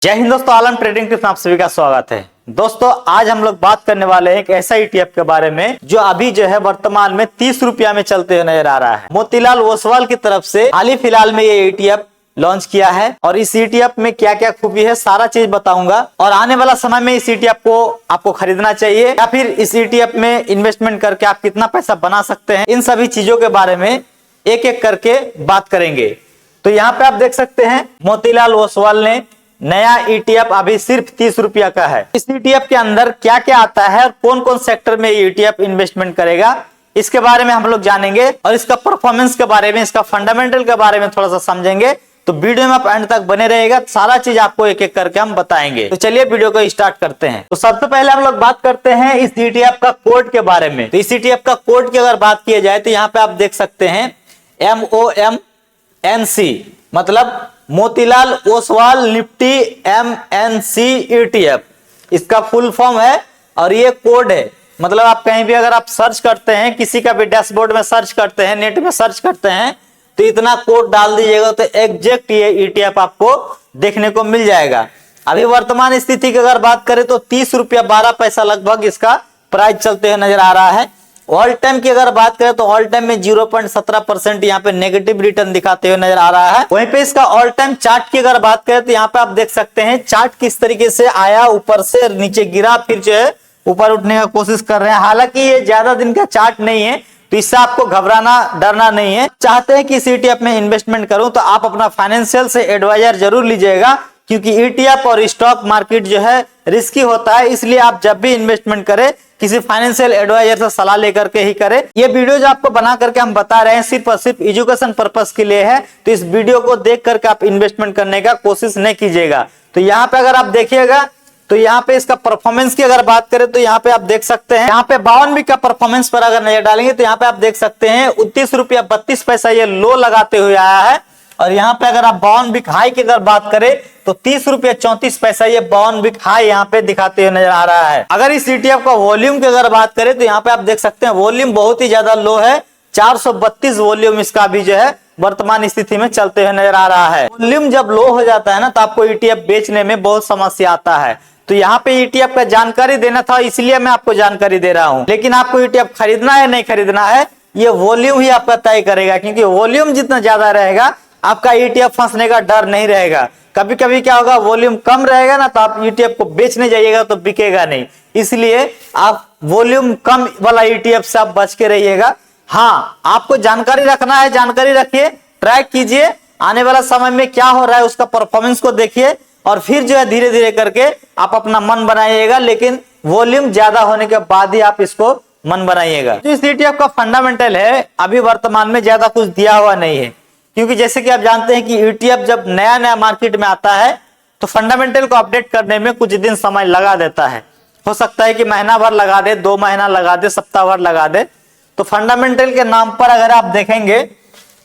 जय हिंद दोस्तों, आलम trading tips में आप सभी का स्वागत है। दोस्तों आज हम लोग बात करने वाले हैं एक ऐसा ईटीएफ के बारे में जो अभी जो है वर्तमान में 30 रुपया में चलते हुए नजर आ रहा है। मोतीलाल ओसवाल की तरफ से हाल ही फिलहाल में ये ईटीएफ लॉन्च किया है और इस ईटीएफ में क्या क्या खूबी है सारा चीज बताऊंगा और आने वाला समय में इस ईटीएफ को आपको खरीदना चाहिए या फिर इस ईटीएफ में इन्वेस्टमेंट करके आप कितना पैसा बना सकते हैं, इन सभी चीजों के बारे में एक एक करके बात करेंगे। तो यहाँ पे आप देख सकते हैं मोतीलाल ओसवाल ने नया ईटीएफ अभी सिर्फ 30 रुपया का है। इस ईटीएफ के अंदर क्या क्या आता है और कौन कौन सेक्टर में ये ईटीएफ इन्वेस्टमेंट करेगा, इसके बारे में हम लोग जानेंगे और इसका परफॉर्मेंस के बारे में, इसका फंडामेंटल के बारे में थोड़ा सा समझेंगे। तो वीडियो में आप एंड तक बने रहेगा, सारा चीज आपको एक एक करके हम बताएंगे। तो चलिए वीडियो को स्टार्ट करते हैं। तो सबसे पहले हम लोग बात करते हैं इस ईटीएफ का कोड के बारे में। तो इस ईटीएफ का कोड की अगर बात की जाए तो यहाँ पे आप देख सकते हैं MOMNC, मतलब Motilal Oswal Nifty MNC ETF, इसका फुल फॉर्म है और ये कोड है। मतलब आप कहीं भी अगर आप सर्च करते हैं, किसी का भी डैशबोर्ड में सर्च करते हैं, नेट में सर्च करते हैं तो इतना कोड डाल दीजिएगा तो एग्जैक्ट ये ETF आपको देखने को मिल जाएगा। अभी वर्तमान स्थिति की अगर बात करें तो 30 रुपया 12 पैसा लगभग इसका प्राइस चलते हुए नजर आ रहा है। ऑल टाइम की अगर बात करें तो ऑल टाइम में 0.17% यहाँ पे नेगेटिव रिटर्न दिखाते हुए नजर आ रहा है। वहीं पे इसका ऑल टाइम चार्ट की अगर बात करें तो यहाँ पे आप देख सकते हैं चार्ट किस तरीके से आया, ऊपर से नीचे गिरा, फिर जो है ऊपर उठने का कोशिश कर रहे हैं। हालांकि ये ज्यादा दिन का चार्ट नहीं है तो इससे आपको घबराना डरना नहीं है। चाहते हैं कि इस ईटीएफ में इन्वेस्टमेंट करूं तो आप अपना फाइनेंशियल से एडवाइजर जरूर लीजिएगा, क्योंकि ईटीएफ और स्टॉक मार्केट जो है रिस्की होता है। इसलिए आप जब भी इन्वेस्टमेंट करें किसी फाइनेंशियल एडवाइजर से सलाह लेकर के ही करें। ये वीडियो जो आपको बना करके हम बता रहे हैं सिर्फ और सिर्फ एजुकेशन पर्पस के लिए है, तो इस वीडियो को देख करके आप इन्वेस्टमेंट करने का कोशिश नहीं कीजिएगा। तो यहाँ पे अगर आप देखिएगा तो यहाँ पे इसका परफॉर्मेंस की अगर बात करें तो यहाँ पे आप देख सकते हैं, यहाँ पे 52 का परफॉर्मेंस पर अगर नजर डालेंगे तो यहाँ पे आप देख सकते हैं 29 रुपया 32 पैसा ये लो लगाते हुए आया है। और यहाँ पे अगर आप 52 हाई की अगर बात करें तो 30 रुपया 34 पैसा ये 52 हाई यहाँ पे दिखाते हुए नजर आ रहा है। अगर इस ईटीएफ का वॉल्यूम की अगर बात करें तो यहाँ पे आप देख सकते हैं वॉल्यूम बहुत ही ज्यादा लो है, 432 वॉल्यूम इसका भी जो है वर्तमान स्थिति में चलते हुए नजर आ रहा है। वॉल्यूम जब लो हो जाता है ना तो आपको ईटीएफ बेचने में बहुत समस्या आता है। तो यहाँ पे ईटीएफ का जानकारी देना था, इसलिए मैं आपको जानकारी दे रहा हूँ। लेकिन आपको ईटीएफ खरीदना है नहीं खरीदना है ये वॉल्यूम ही आपका तय करेगा, क्योंकि वॉल्यूम जितना ज्यादा रहेगा आपका ईटीएफ फंसने का डर नहीं रहेगा। कभी कभी क्या होगा, वॉल्यूम कम रहेगा ना तो आप ईटीएफ को बेचने जाइएगा तो बिकेगा नहीं, इसलिए आप वॉल्यूम कम वाला ईटीएफ से आप बच के रहिएगा। हाँ, आपको जानकारी रखना है, जानकारी रखिए, ट्रैक कीजिए, आने वाला समय में क्या हो रहा है उसका परफॉर्मेंस को देखिए और फिर जो है धीरे धीरे करके आप अपना मन बनाइएगा। लेकिन वॉल्यूम ज्यादा होने के बाद ही आप इसको मन बनाइएगा। जो इस ईटीएफ का फंडामेंटल है अभी वर्तमान में ज्यादा कुछ दिया हुआ नहीं है, क्योंकि जैसे कि आप जानते हैं कि ईटीएफ जब नया नया मार्केट में आता है तो फंडामेंटल को अपडेट करने में कुछ दिन समय लगा देता है। हो सकता है कि महीना भर लगा दे, 2 महीना लगा दे, सप्ताह भर लगा दे। तो फंडामेंटल के नाम पर अगर आप देखेंगे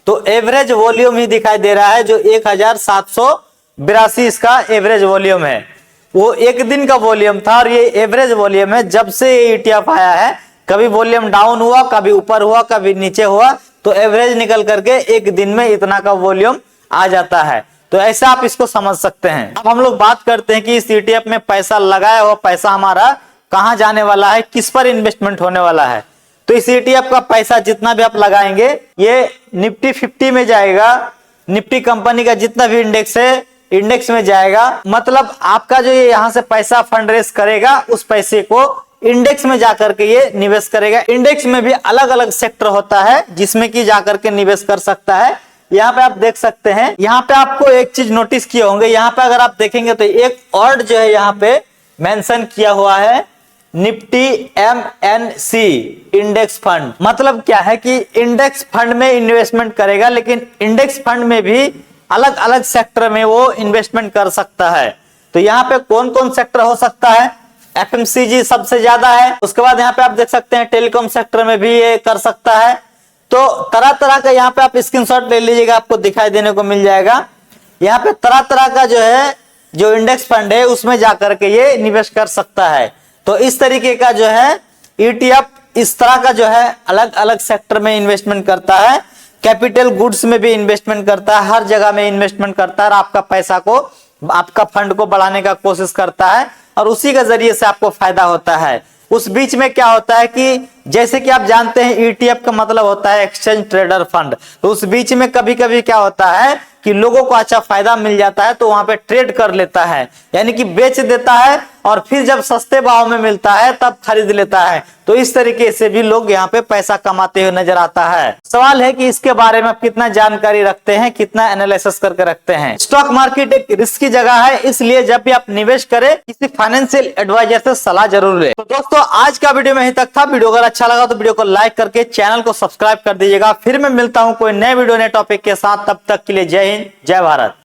तो एवरेज वॉल्यूम ही दिखाई दे रहा है, जो 1782 इसका एवरेज वॉल्यूम है। वो एक दिन का वॉल्यूम था और ये एवरेज वॉल्यूम है। जब से ये ईटीएफ आया है कभी वॉल्यूम डाउन हुआ, कभी ऊपर हुआ, कभी नीचे हुआ, तो एवरेज निकल करके एक दिन में इतना का वॉल्यूम आ जाता है। तो ऐसा आप इसको समझ सकते हैं। अब हम लोग बात करते हैं कि इस ईटीएफ में पैसा लगाया हुआ पैसा हमारा कहां जाने वाला है, किस पर इन्वेस्टमेंट होने वाला है। तो इस ईटीएफ का पैसा जितना भी आप लगाएंगे ये निफ्टी 50 में जाएगा, निफ्टी कंपनी का जितना भी इंडेक्स है इंडेक्स में जाएगा। मतलब आपका जो ये यहाँ से पैसा फंड रेस करेगा उस पैसे को इंडेक्स में जाकर के ये निवेश करेगा। इंडेक्स में भी अलग अलग सेक्टर होता है जिसमें कि जाकर के निवेश कर सकता है। यहाँ पे आप देख सकते हैं, यहाँ पे आपको एक चीज नोटिस किए होंगे, यहाँ पे अगर आप देखेंगे तो एक और जो है यहाँ पे मेंशन किया हुआ है निफ्टी MNC इंडेक्स फंड। मतलब क्या है कि इंडेक्स फंड में इन्वेस्टमेंट करेगा, लेकिन इंडेक्स फंड में भी अलग अलग सेक्टर में वो इन्वेस्टमेंट कर सकता है। तो यहाँ पे कौन कौन सेक्टर हो सकता है, FMCG सबसे ज्यादा है। उसके बाद यहाँ पे आप देख सकते हैं टेलीकॉम सेक्टर में भी ये कर सकता है। तो तरह तरह का यहाँ पे आप स्क्रीनशॉट ले लीजिएगा, आपको दिखाई देने को मिल जाएगा। यहाँ पे तरह तरह का जो है जो इंडेक्स फंड है उसमें जाकर के ये निवेश कर सकता है। तो इस तरीके का जो है ईटीएफ इस तरह का जो है अलग अलग सेक्टर में इन्वेस्टमेंट करता है। कैपिटल गुड्स में भी इन्वेस्टमेंट करता है, हर जगह में इन्वेस्टमेंट करता है और आपका पैसा को आपका फंड को बढ़ाने का कोशिश करता है और उसी के जरिए से आपको फायदा होता है। उस बीच में क्या होता है कि जैसे कि आप जानते हैं ईटीएफ का मतलब होता है एक्सचेंज ट्रेडर फंड। तो उस बीच में कभी कभी क्या होता है कि लोगों को अच्छा फायदा मिल जाता है तो वहां पे ट्रेड कर लेता है, यानी कि बेच देता है और फिर जब सस्ते भाव में मिलता है तब खरीद लेता है। तो इस तरीके से भी लोग यहाँ पे पैसा कमाते हुए नजर आता है। सवाल है कि इसके बारे में आप कितना जानकारी रखते हैं, कितना एनालिसिस करके रखते हैं। स्टॉक मार्केट एक रिस्की जगह है, इसलिए जब भी आप निवेश करें किसी फाइनेंशियल एडवाइजर से सलाह जरूर लें। तो दोस्तों आज का वीडियो में यहीं तक था। वीडियो अगर अच्छा लगा तो वीडियो को लाइक करके चैनल को सब्सक्राइब कर दीजिएगा। फिर मैं मिलता हूं कोई नए वीडियो नए टॉपिक के साथ, तब तक के लिए जय हिंद जय भारत।